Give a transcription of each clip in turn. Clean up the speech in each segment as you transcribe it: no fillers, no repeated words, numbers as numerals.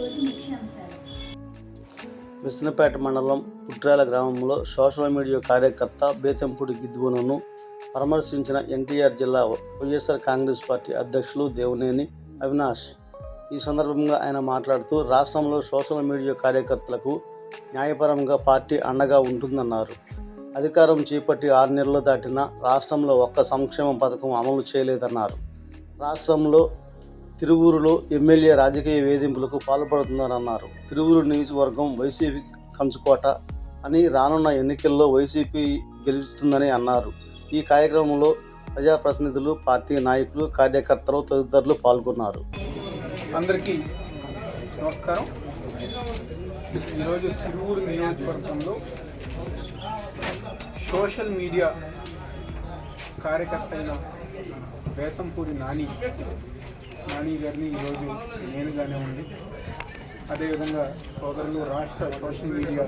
ఈరోజు ముఖ్యాంశాలు. విసనపేట మండలం పుట్రాల గ్రామంలో సోషల్ మీడియా కార్యకర్త బేతంపూడి గిద్దువనను పరామర్శించిన ఎన్టీఆర్ జిల్లా వైఎస్ఆర్ కాంగ్రెస్ పార్టీ అధ్యక్షులు దేవినేని అవినాష్. ఈ సందర్భంగా ఆయన మాట్లాడుతూ రాష్ట్రంలో సోషల్ మీడియా కార్యకర్తలకు న్యాయపరంగా పార్టీ అండగా ఉంటుందన్నారు. అధికారం చేపట్టి 6 నెలలు దాటినా రాష్ట్రంలో ఒక్క సంక్షేమ పథకం అమలు చేయలేదన్నారు. రాష్ట్రంలో తిరువూరులో ఎమ్మెల్యే రాజకీయ వేధింపులకు పాల్పడుతున్నారన్నారు. తిరువూరు నియోజకవర్గం వైసీపీ కంచుకోట అని, రానున్న ఎన్నికల్లో వైసీపీ గెలుస్తుందని అన్నారు. ఈ కార్యక్రమంలో ప్రజాప్రతినిధులు, పార్టీ నాయకులు, కార్యకర్తలు తదితరులు పాల్గొన్నారు. అందరికీ నమస్కారం. ఈరోజు తిరువూరు నియోజకవర్గంలో సోషల్ మీడియా కార్యకర్త అయిన బేతంపూడి నాని గారిని ఈరోజు నేనుగానే ఉంది. అదేవిధంగా సోదరులు రాష్ట్ర సోషల్ మీడియా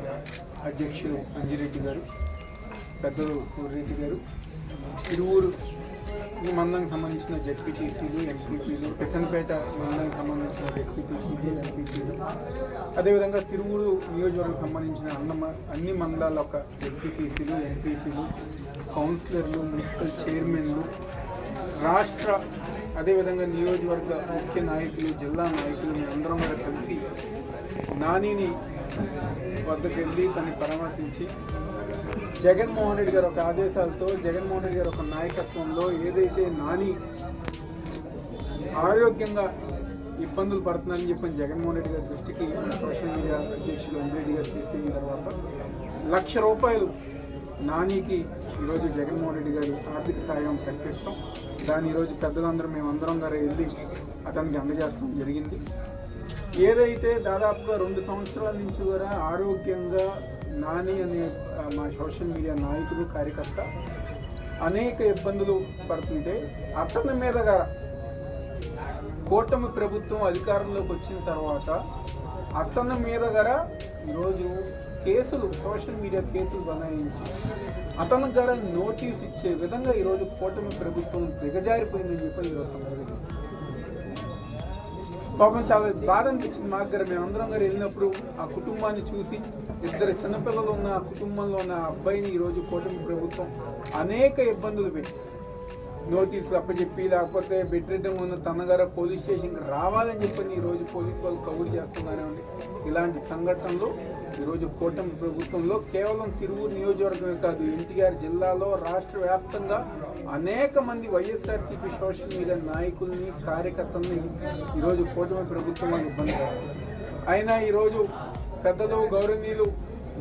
అధ్యక్షులు అంజిరెడ్డి గారు, పెద్దలు సూర్యరెడ్డి గారు, తిరువూరు ఈ మండలానికి సంబంధించిన జెడ్పీటీసీలు, ఎంపీపీలు, విసనపేట మండలానికి సంబంధించిన జెడ్పీటీసీలు, ఎంపీపీలు, అదేవిధంగా తిరువూరు నియోజకవర్గానికి సంబంధించిన అన్ని మండలాల యొక్క జెడ్పీటీసీలు, ఎంపీపీలు, కౌన్సిలర్లు, మున్సిపల్ చైర్మన్లు, రాష్ట్ర అదేవిధంగా నియోజకవర్గ ముఖ్య నాయకులు, జిల్లా నాయకులు మేమందరం కూడా కలిసి నానిని వద్దకు వెళ్ళి తనని పరామర్శించి జగన్మోహన్ రెడ్డి గారు ఒక ఆదేశాలతో, జగన్మోహన్ రెడ్డి గారు ఒక నాయకత్వంలో ఏదైతే నాని ఆరోగ్యంగా ఇబ్బందులు పడుతున్నారని చెప్పని జగన్మోహన్ రెడ్డి గారి దృష్టికి సోషల్ మీడియా అధ్యక్షులు అంజిరెడ్డి గారు తీసుకెళ్ళిన తర్వాత ₹1,00,000 నానికి ఈరోజు జగన్మోహన్ రెడ్డి గారు ఆర్థిక సాయం ప్రకటిస్తాం. దాన్ని ఈరోజు పెద్దలందరూ మేమందరం గారు వెళ్ళి అతనికి అందజేస్తాం జరిగింది. ఏదైతే దాదాపుగా 2 సంవత్సరాల నుంచి కూడా ఆరోగ్యంగా నాని అనే మా సోషల్ మీడియా నాయకుడు, కార్యకర్త అనేక ఇబ్బందులు పడుతుంటే అతని మీదగా కూటమి ప్రభుత్వం అధికారంలోకి వచ్చిన తర్వాత అతని మీదగా ఈరోజు కేసులు, సోషల్ మీడియా కేసులు బనాయించి అతనికి గారు నోటీస్ ఇచ్చే విధంగా ఈరోజు కూటమి ప్రభుత్వం దిగజారిపోయిందని చెప్పి ఈరోజు సందర్భంగా పాపం చాలా బాధ అనిపించింది మాకు గారు. మేమందరం గారు వెళ్ళినప్పుడు ఆ కుటుంబాన్ని చూసి, 2 చిన్నపిల్లలు ఉన్న ఆ కుటుంబంలో ఉన్న అబ్బాయిని ఈరోజు కూటమి ప్రభుత్వం అనేక ఇబ్బందులు పెట్టి నోటీసులు అప్పచెప్పి, లేకపోతే బెడ్రెడ్డం ఉన్న తనగారు పోలీస్ స్టేషన్కి రావాలని చెప్పని ఈరోజు పోలీసు వాళ్ళు కబురు చేస్తున్నారే ఉంది. ఇలాంటి సంఘటనలు ఈరోజు కూటమి ప్రభుత్వంలో కేవలం తిరువూరు నియోజకవర్గమే కాదు, ఎన్టీఆర్ జిల్లాలో రాష్ట్ర వ్యాప్తంగా అనేక మంది వైఎస్ఆర్సీపీ సోషల్ మీడియా నాయకుల్ని, కార్యకర్తల్ని ఈరోజు కూటమి ప్రభుత్వం వాళ్ళు ఇబ్బంది చేస్తారు. అయినా ఈరోజు పెద్దలు, గౌరవనీయులు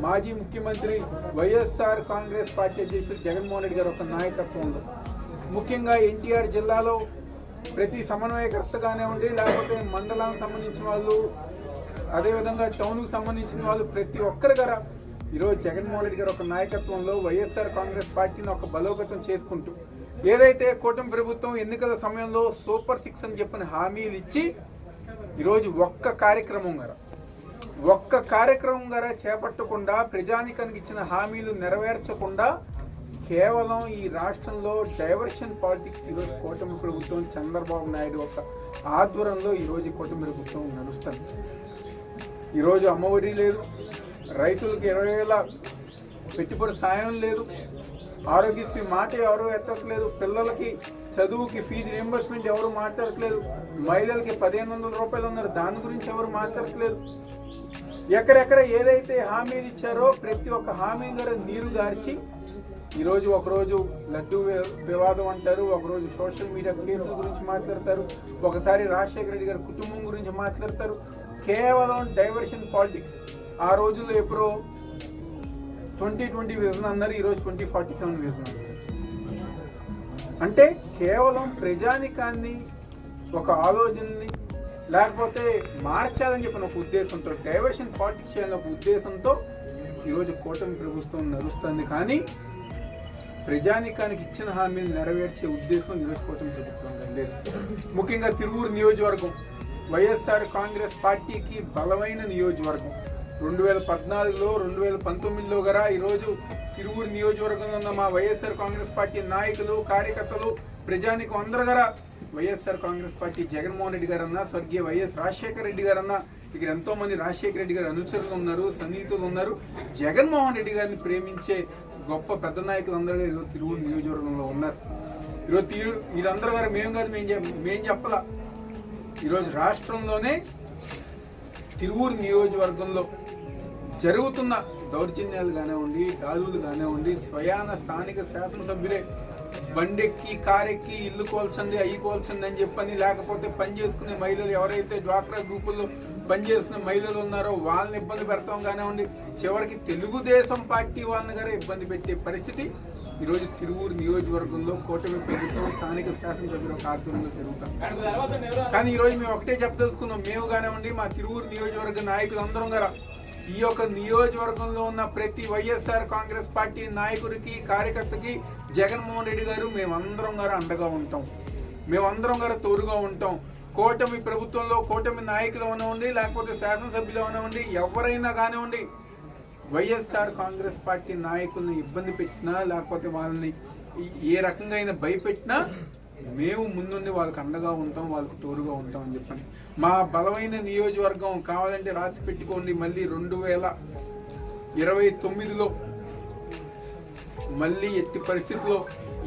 మాజీ ముఖ్యమంత్రి వైఎస్ఆర్ కాంగ్రెస్ పార్టీ అధ్యక్షుడు జగన్మోహన్ రెడ్డి గారు ఒక నాయకత్వంలో, ముఖ్యంగా ఎన్టీఆర్ జిల్లాలో ప్రతి సమన్వయకర్తగానే ఉండి, లేకపోతే మండలానికి సంబంధించిన వాళ్ళు, అదేవిధంగా టౌన్కు సంబంధించిన వాళ్ళు, ప్రతి ఒక్కరి గారు ఈరోజు జగన్మోహన్ రెడ్డి గారు ఒక నాయకత్వంలో వైఎస్ఆర్ కాంగ్రెస్ పార్టీని ఒక బలోపేతం చేసుకుంటూ, ఏదైతే కూటమి ప్రభుత్వం ఎన్నికల సమయంలో సూపర్ 6 అని చెప్పిన హామీలు ఇచ్చి ఈరోజు ఒక్క కార్యక్రమం గారా చేపట్టకుండా, ప్రజానికానికి ఇచ్చిన హామీలు నెరవేర్చకుండా కేవలం ఈ రాష్ట్రంలో డైవర్షన్ పాలిటిక్స్ ఈరోజు కూటమి ప్రభుత్వం, చంద్రబాబు నాయుడు ఒక ఆధ్వర్యంలో ఈరోజు కూటమి ప్రభుత్వం నడుస్తుంది. ఈరోజు అమ్మఒడి లేదు, రైతులకు 20,000 పెట్టుబడి సాయం లేదు, ఆరోగ్యశ్రీ మాట ఎవరు ఎత్తట్లేదు, పిల్లలకి చదువుకి ఫీజు రియంబర్స్మెంట్ ఎవరు మాట్లాడట్లేదు, మహిళలకి ₹1,500 ఉన్నారు, దాని గురించి ఎవరు మాట్లాడట్లేదు. ఎక్కడెక్కడ ఏదైతే హామీలు ఇచ్చారో ప్రతి ఒక్క హామీ గారు నీరు గార్చి ఈరోజు ఒకరోజు లడ్డూ వివాదం అంటారు, ఒకరోజు సోషల్ మీడియా కేసుల గురించి మాట్లాడతారు, ఒకసారి రాజశేఖర రెడ్డి గారి కుటుంబం గురించి మాట్లాడతారు. కేవలం డైవర్షన్ పాలిటిక్స్. ఆ రోజుల్లో ఎప్పుడో 2020 విజన్ అన్నారు, ఈరోజు 2047 విజన్ అన్నారు. అంటే కేవలం ప్రజానికాన్ని ఒక ఆలోచనని లేకపోతే మార్చాలని చెప్పిన ఒక ఉద్దేశంతో, డైవర్షన్ పాలిటిక్స్ చేయాలని ఒక ఉద్దేశంతో ఈరోజు కూటమి ప్రభుత్వం నడుస్తుంది. కానీ ప్రజానికానికి ఇచ్చిన హామీని నెరవేర్చే ఉద్దేశం ఈరోజు కూటమి ప్రభుత్వం లేదు. ముఖ్యంగా తిరువూరు నియోజకవర్గం వైఎస్ఆర్ కాంగ్రెస్ పార్టీకి బలమైన నియోజకవర్గం. 2014లో 2019లో గరా ఈరోజు తిరువూరు నియోజకవర్గంలో ఉన్న మా వైఎస్ఆర్ కాంగ్రెస్ పార్టీ నాయకులు, కార్యకర్తలు, ప్రజానికం అందరూ గరా వైఎస్ఆర్ కాంగ్రెస్ పార్టీ జగన్మోహన్ రెడ్డి గారన్నా, స్వర్గీయ వైఎస్ రాజశేఖర రెడ్డి గారన్నా ఇక్కడ ఎంతో మంది రాజశేఖర రెడ్డి గారి అనుచరులు ఉన్నారు, సన్నిహితులు ఉన్నారు. జగన్మోహన్ రెడ్డి గారిని ప్రేమించే గొప్ప పెద్ద నాయకులందరూ ఈరోజు తిరువూరు నియోజకవర్గంలో ఉన్నారు. ఈరోజు మీరందరూ గారు మేము చెప్పలా. ఈరోజు రాష్ట్రంలోనే తిరువూరు నియోజకవర్గంలో జరుగుతున్న దౌర్జన్యాలు కానివ్వండి, దాడులు కానివ్వండి, స్వయాన స్థానిక శాసనసభ్యులే బండెక్కి కారెక్కి ఇల్లు కోల్చండి అయ్యి కోల్చండి అని చెప్పని, లేకపోతే పనిచేసుకునే మహిళలు ఎవరైతే డ్వాక్రా గ్రూపుల్లో పనిచేస్తున్న మహిళలు ఉన్నారో వాళ్ళని ఇబ్బంది పెడతాం కానివ్వండి, చివరికి తెలుగుదేశం పార్టీ వాళ్ళని గారే ఇబ్బంది పెట్టే పరిస్థితి ఈరోజు తిరువూరు నియోజకవర్గంలో కూటమి ప్రభుత్వం స్థానిక శాసనసభ్యుల ఆధ్వర్యంలో జరుగుతాం. కానీ ఈరోజు మేము ఒకటే చెప్పదలుచుకున్నాం, మేము కానివ్వండి మా తిరువూరు నియోజకవర్గ నాయకులు అందరం గారా ఈ యొక్క నియోజకవర్గంలో ఉన్న ప్రతి వైఎస్ఆర్ కాంగ్రెస్ పార్టీ నాయకుడికి కార్యకర్తకి జగన్మోహన్ రెడ్డి గారు మేమందరం గారు అండగా ఉంటాం, మేమందరం గారు తోడుగా ఉంటాం. కూటమి ప్రభుత్వంలో కూటమి నాయకులు అవనివ్వండి, లేకపోతే శాసనసభ్యులు అవనివ్వండి, ఎవరైనా కానివ్వండి, వైఎస్ఆర్ కాంగ్రెస్ పార్టీ నాయకుల్ని ఇబ్బంది పెట్టినా లేకపోతే వాళ్ళని ఏ రకంగా అయినా భయపెట్టినా మేము ముందుండి వాళ్ళకి అండగా ఉంటాం, వాళ్ళకు తోడుగా ఉంటాం అని చెప్పండి. మా బలమైన నియోజకవర్గం కావాలంటే రాసి పెట్టుకోండి, మళ్ళీ 2029లో మళ్ళీ ఎట్టి పరిస్థితుల్లో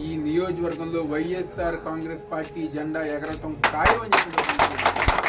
ఈ నియోజకవర్గంలో వైఎస్ఆర్ కాంగ్రెస్ పార్టీ జెండా ఎగరటం ఖాయం అని చెప్పి